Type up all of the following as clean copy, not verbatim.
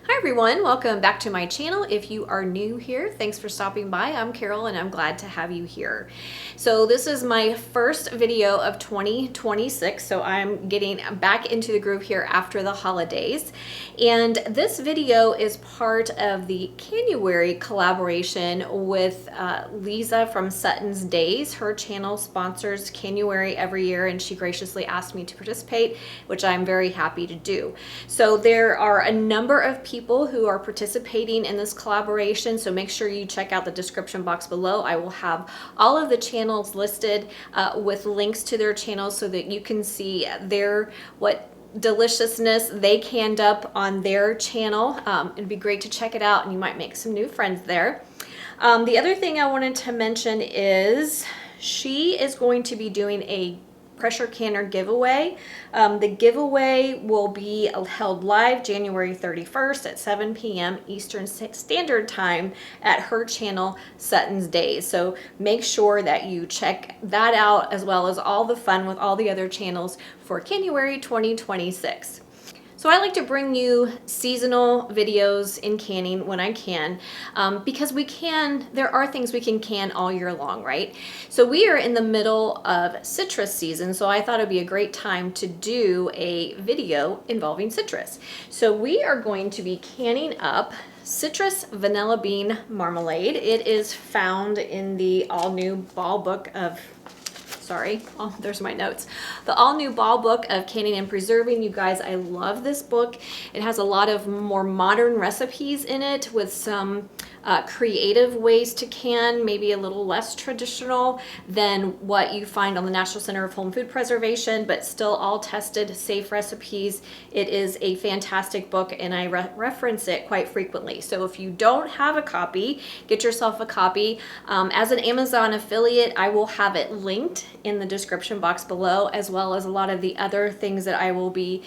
Hi everyone, welcome back to my channel. If you are new here, thanks for stopping by. I'm Carol and I'm glad to have you here. So this is my first video of 2026, so I'm getting back into the groove here after the holidays. And this video is part of the Canuary collaboration with Lisa from SuttonsDaze. Her channel sponsors Canuary every year and she graciously asked me to participate, which I'm very happy to do. So there are a number of people who are participating in this collaboration, so make sure you check out the description box below. I will have all of the channels listed with links to their channels so that you can see what deliciousness they canned up on their channel. It'd be great to check it out and you might make some new friends there. The other thing I wanted to mention is she is going to be doing a pressure canner giveaway. The giveaway will be held live January 31st at 7 p.m. Eastern Standard Time at her channel SuttonsDaze. So make sure that you check that out as well as all the fun with all the other channels for Canuary 2026. So I like to bring you seasonal videos in canning when I can, because there are things we can can all year long, right? So we are in the middle of citrus season, so I thought it'd be a great time to do a video involving citrus. So we are going to be canning up Citrus Vanilla Bean Marmalade. It is found in the all-new ball book of there's my notes. The all-new ball book of canning and preserving. You guys, I love this book. It has a lot of more modern recipes in it with some creative ways to can, maybe a little less traditional than what you find on the National Center of Home Food Preservation, but still all tested, safe recipes. It is a fantastic book and I reference it quite frequently. So if you don't have a copy, get yourself a copy. As an Amazon affiliate, I will have it linked in the description box below, as well as a lot of the other things that I will be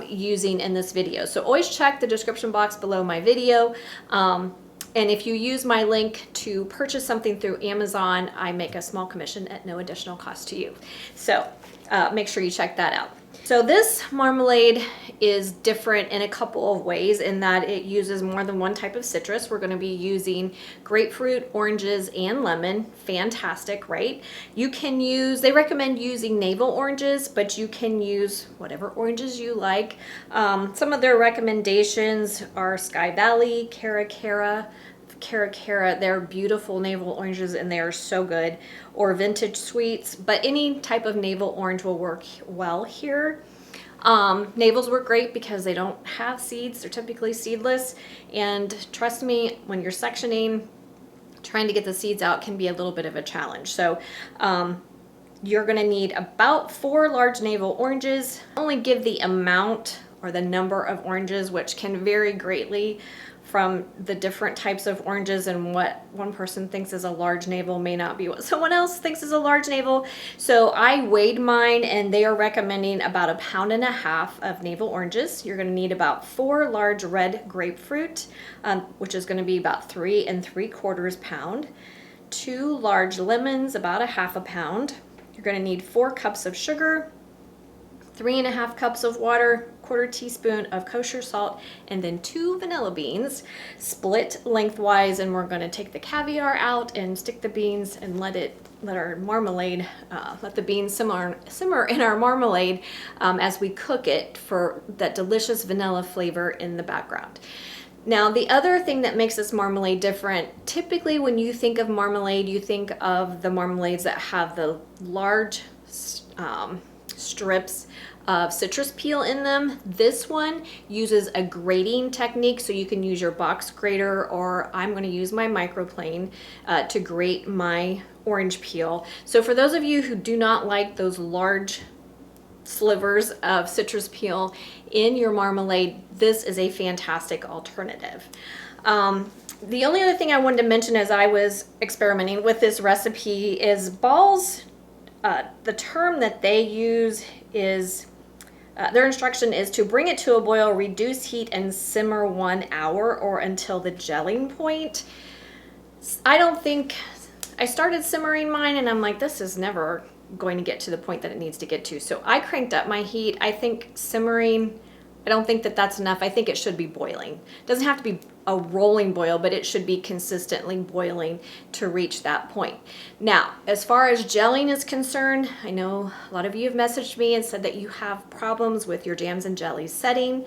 using in this video. So always check the description box below my video. And if you use my link to purchase something through Amazon, I make a small commission at no additional cost to you. So make sure you check that out. So this marmalade is different in a couple of ways in that it uses more than one type of citrus. We're going to be using grapefruit, oranges, and lemon. Fantastic, right? You can use, they recommend using navel oranges, but you can use whatever oranges you like. Some of their recommendations are Sky Valley, Cara, they're beautiful navel oranges and they are so good, or vintage sweets, but any type of navel orange will work well here. Navels work great because they don't have seeds, they're typically seedless, and trust me, when you're sectioning, trying to get the seeds out can be a little bit of a challenge. So you're going to need about 4 large navel oranges. Only give the amount or the number of oranges, which can vary greatly from the different types of oranges, and what one person thinks is a large navel may not be what someone else thinks is a large navel. So I weighed mine and they are recommending about 1.5 pounds of navel oranges. You're going to need about 4 large red grapefruit, which is going to be about 3 3/4 pounds. 2 large lemons, about 1/2 pound. You're going to need 4 cups of sugar, 3.5 cups of water, 1/4 teaspoon of kosher salt, and then 2 vanilla beans split lengthwise. And we're going to take the caviar out and stick the beans and let our marmalade, let the beans simmer in our marmalade as we cook it for that delicious vanilla flavor in the background. Now, the other thing that makes this marmalade different, typically when you think of marmalade, you think of the marmalades that have the large strips of citrus peel in them. This one uses a grating technique, so you can use your box grater, or I'm going to use my microplane to grate my orange peel. So for those of you who do not like those large slivers of citrus peel in your marmalade, this is a fantastic alternative. The only other thing I wanted to mention as I was experimenting with this recipe is balls. The term that they use is, their instruction is to bring it to a boil, reduce heat, and simmer 1 hour or until the gelling point. I started simmering mine and I'm like, this is never going to get to the point that it needs to get to. So I cranked up my heat. I think simmering I don't think that that's enough. I think it should be boiling. It doesn't have to be a rolling boil, but it should be consistently boiling to reach that point. Now, as far as gelling is concerned, I know a lot of you have messaged me and said that you have problems with your jams and jellies setting.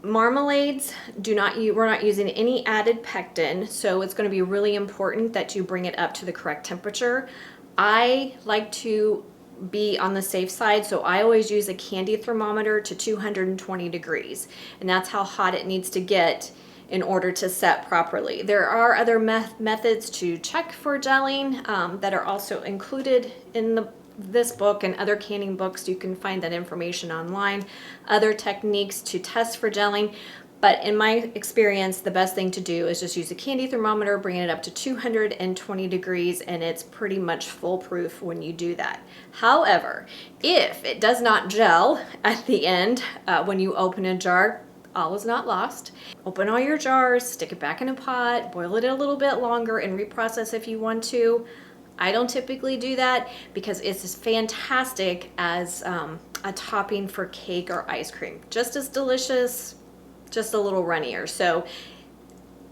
Marmalades we're not using any added pectin, so it's going to be really important that you bring it up to the correct temperature. I like to be on the safe side, so I always use a candy thermometer to 220 degrees, and that's how hot it needs to get in order to set properly. There are other methods to check for gelling that are also included in this book and other canning books. You can find that information online, other techniques to test for gelling. But in my experience, the best thing to do is just use a candy thermometer, bring it up to 220 degrees, and it's pretty much foolproof when you do that. However, if it does not gel at the end, when you open a jar, all is not lost. Open all your jars, stick it back in a pot, boil it a little bit longer, and reprocess if you want to. I don't typically do that because it's just fantastic as a topping for cake or ice cream. Just as delicious, just a little runnier. So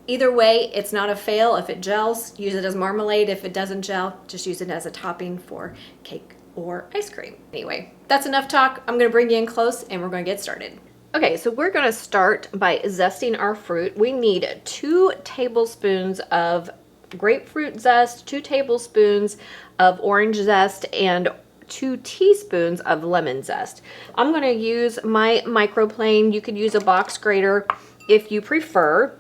either way, it's not a fail. If it gels, use it as marmalade. If it doesn't gel, just use it as a topping for cake or ice cream. Anyway, that's enough talk. I'm gonna bring you in close and we're gonna get started. Okay, so we're gonna start by zesting our fruit. We need 2 tablespoons of grapefruit zest, 2 tablespoons of orange zest, and 2 teaspoons of lemon zest. I'm going to use my microplane. You could use a box grater if you prefer.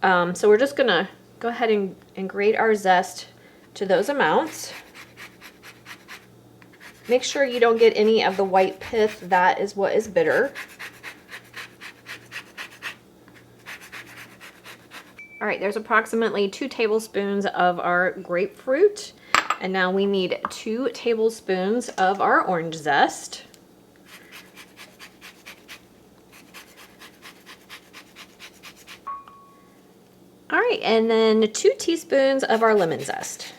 So we're just going to go ahead and grate our zest to those amounts. Make sure you don't get any of the white pith. That is what is bitter. All right, there's approximately 2 tablespoons of our grapefruit. And now we need 2 tablespoons of our orange zest. All right, and then 2 teaspoons of our lemon zest.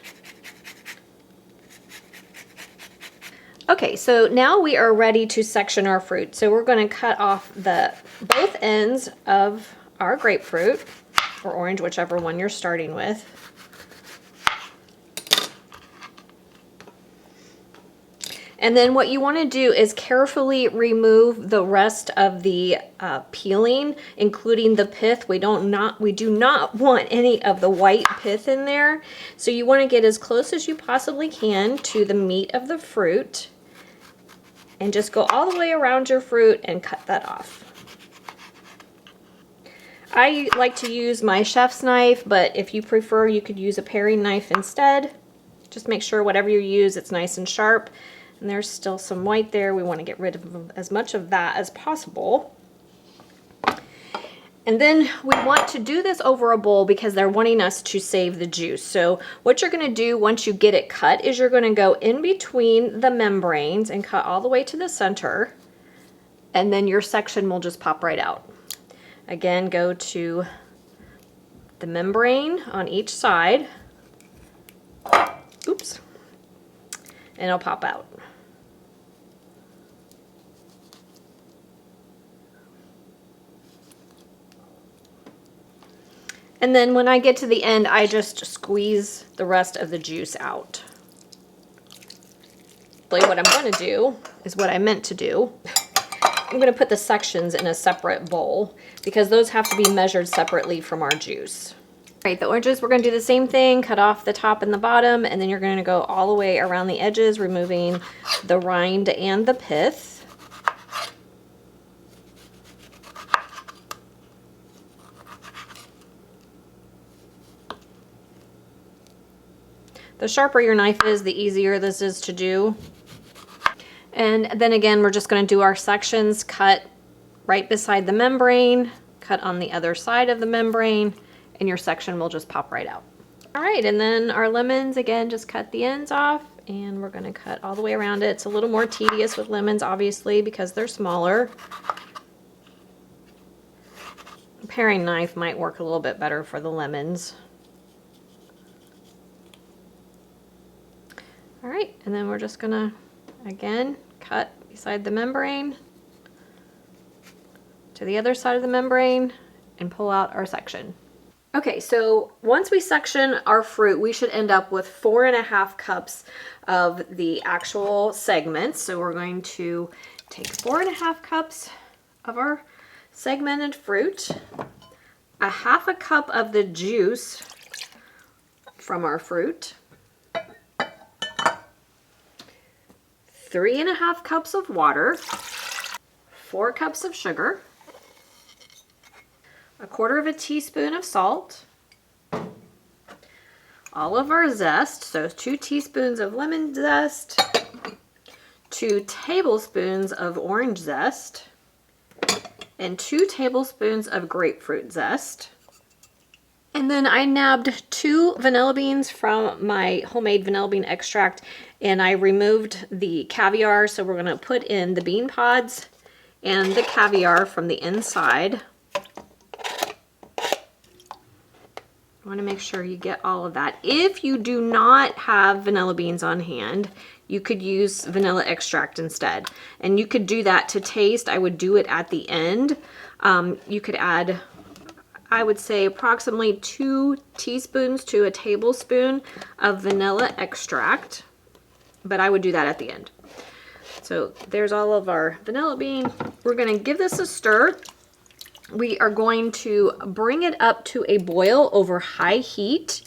Okay, so now we are ready to section our fruit. So we're going to cut off both ends of our grapefruit, or orange, whichever one you're starting with. And then what you want to do is carefully remove the rest of the peeling, including the pith. We do not want any of the white pith in there. So you want to get as close as you possibly can to the meat of the fruit, and just go all the way around your fruit and cut that off. I like to use my chef's knife, but if you prefer, you could use a paring knife instead. Just make sure whatever you use, it's nice and sharp. And there's still some white there. We want to get rid of as much of that as possible. And then we want to do this over a bowl because they're wanting us to save the juice. So what you're going to do once you get it cut is you're going to go in between the membranes and cut all the way to the center. And then your section will just pop right out. Again, go to the membrane on each side. Oops. And it'll pop out. And then when I get to the end, I just squeeze the rest of the juice out. What I'm going to do is what I meant to do. I'm going to put the sections in a separate bowl because those have to be measured separately from our juice. All right, the oranges, we're going to do the same thing, cut off the top and the bottom, and then you're going to go all the way around the edges, removing the rind and the pith. The sharper your knife is, the easier this is to do. And then again, we're just going to do our sections, cut right beside the membrane, cut on the other side of the membrane, and your section will just pop right out. All right, and then our lemons, again, just cut the ends off, and we're going to cut all the way around it. It's a little more tedious with lemons, obviously, because they're smaller. A paring knife might work a little bit better for the lemons. All right, and then we're just going to, again, cut beside the membrane. to the other side of the membrane and pull out our section. Okay, so once we section our fruit, we should end up with 4.5 cups of the actual segments. So we're going to take 4.5 cups of our segmented fruit, a 1/2 cup of the juice from our fruit, 3.5 cups of water, 4 cups of sugar, 1/4 teaspoon of salt, all of our zest, so 2 teaspoons of lemon zest, 2 tablespoons of orange zest, and 2 tablespoons of grapefruit zest. And then I nabbed 2 vanilla beans from my homemade vanilla bean extract, and I removed the caviar, so we're gonna put in the bean pods and the caviar from the inside. I want to make sure you get all of that. If you do not have vanilla beans on hand, you could use vanilla extract instead. And you could do that to taste. I would do it at the end. You could add, I would say, approximately 2 teaspoons to a tablespoon of vanilla extract. But I would do that at the end. So there's all of our vanilla bean. We're going to give this a stir. We are going to bring it up to a boil over high heat.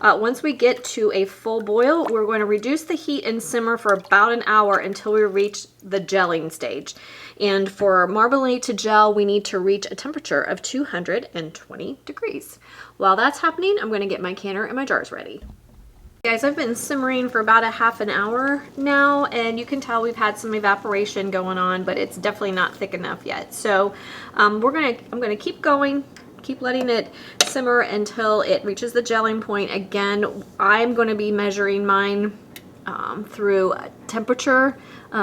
Once we get to a full boil, we're going to reduce the heat and simmer for about an hour until we reach the gelling stage. And for marmalade to gel, we need to reach a temperature of 220 degrees. While that's happening, I'm going to get my canner and my jars ready. Guys, I've been simmering for about a half an hour now, and you can tell we've had some evaporation going on, but it's definitely not thick enough yet. So I'm gonna keep going, keep letting it simmer until it reaches the gelling point. Again, I'm going to be measuring mine through temperature.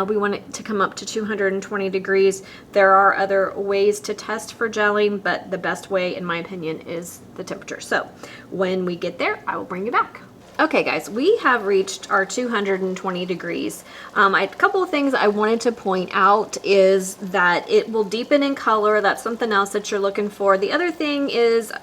We want it to come up to 220 degrees. There are other ways to test for gelling, but the best way, in my opinion, is the temperature. So when we get there, I will bring you back. Okay guys, we have reached our 220 degrees. A couple of things I wanted to point out is that it will deepen in color. That's something else that you're looking for. The other thing is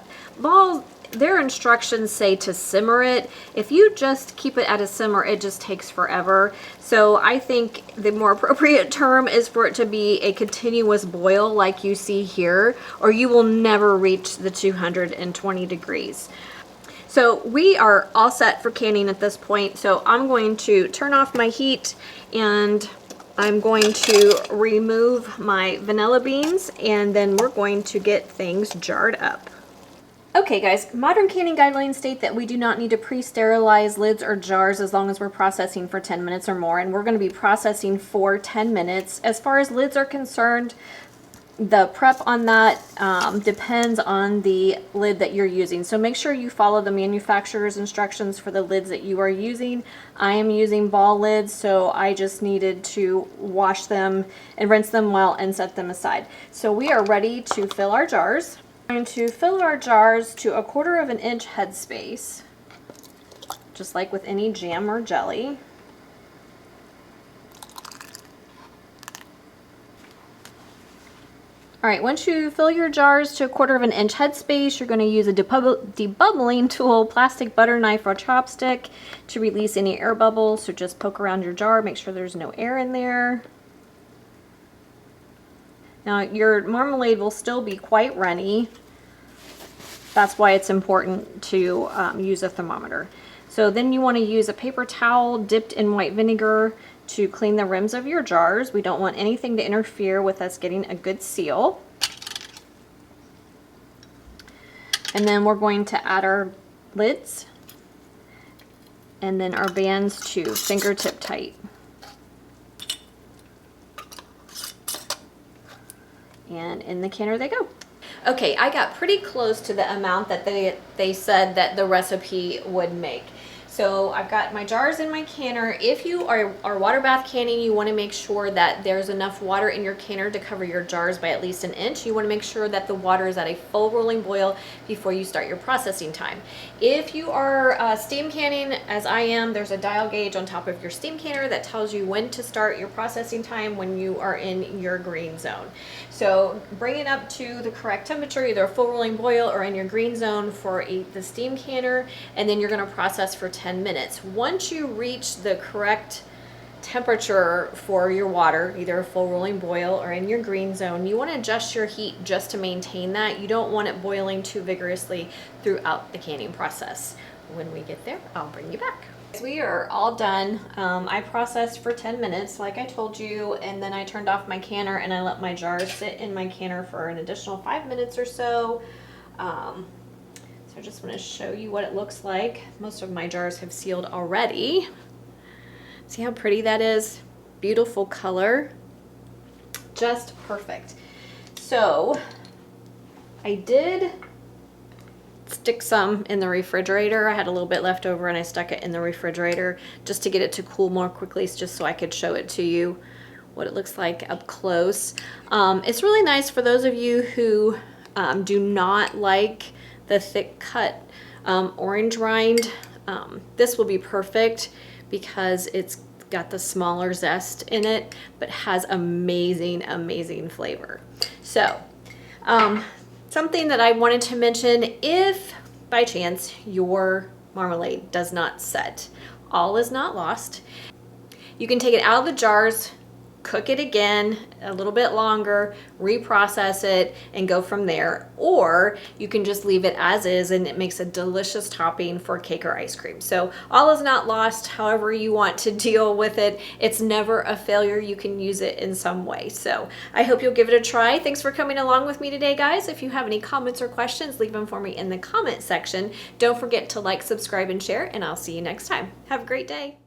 their instructions say to simmer it. If you just keep it at a simmer, it just takes forever. So I think the more appropriate term is for it to be a continuous boil like you see here, or you will never reach the 220 degrees. So we are all set for canning at this point. So I'm going to turn off my heat and I'm going to remove my vanilla beans, and then we're going to get things jarred up. Okay guys, modern canning guidelines state that we do not need to pre-sterilize lids or jars as long as we're processing for 10 minutes or more, and we're going to be processing for 10 minutes. As far as lids are concerned, the prep on that depends on the lid that you're using. So make sure you follow the manufacturer's instructions for the lids that you are using. I am using ball lids, so I just needed to wash them and rinse them well and set them aside. So we are ready to fill our jars. I'm going to fill our jars to 1/4 inch headspace, just like with any jam or jelly. All right, once you fill your jars to 1/4 inch headspace, you're going to use a debubbling tool, plastic butter knife, or chopstick to release any air bubbles. So just poke around your jar, make sure there's no air in there. Now your marmalade will still be quite runny. That's why it's important to use a thermometer. So then you want to use a paper towel dipped in white vinegar to clean the rims of your jars. We don't want anything to interfere with us getting a good seal. And then we're going to add our lids and then our bands to fingertip tight. And in the canner they go. Okay, I got pretty close to the amount that they said that the recipe would make. So I've got my jars in my canner. If you are water bath canning, you want to make sure that there's enough water in your canner to cover your jars by at least 1 inch. You want to make sure that the water is at a full rolling boil before you start your processing time. If you are steam canning, as I am, there's a dial gauge on top of your steam canner that tells you when to start your processing time when you are in your green zone. So bring it up to the correct temperature, either a full rolling boil or in your green zone for the steam canner, and then you're gonna process for 10 minutes. Once you reach the correct temperature for your water, either a full rolling boil or in your green zone, you want to adjust your heat just to maintain that. You don't want it boiling too vigorously throughout the canning process. When we get there, I'll bring you back. We are all done. I processed for 10 minutes like I told you, and then I turned off my canner and I let my jars sit in my canner for an additional 5 minutes or so. So I just want to show you what it looks like. Most of my jars have sealed already. See how pretty that is? Beautiful color. Just perfect. So I did stick some in the refrigerator. I had a little bit left over and I stuck it in the refrigerator just to get it to cool more quickly, just so I could show it to you what it looks like up close. It's really nice for those of you who do not like the thick cut orange rind. This will be perfect because it's got the smaller zest in it, but has amazing, amazing flavor. So, something that I wanted to mention, if by chance your marmalade does not set, all is not lost. You can take it out of the jars, cook it again a little bit longer, reprocess it, and go from there. Or you can just leave it as is, and it makes a delicious topping for cake or ice cream. So all is not lost. However you want to deal with it, it's never a failure. You can use it in some way. So I hope you'll give it a try. Thanks for coming along with me today, guys. If you have any comments or questions, leave them for me in the comment section. Don't forget to like, subscribe, and share, and I'll see you next time. Have a great day.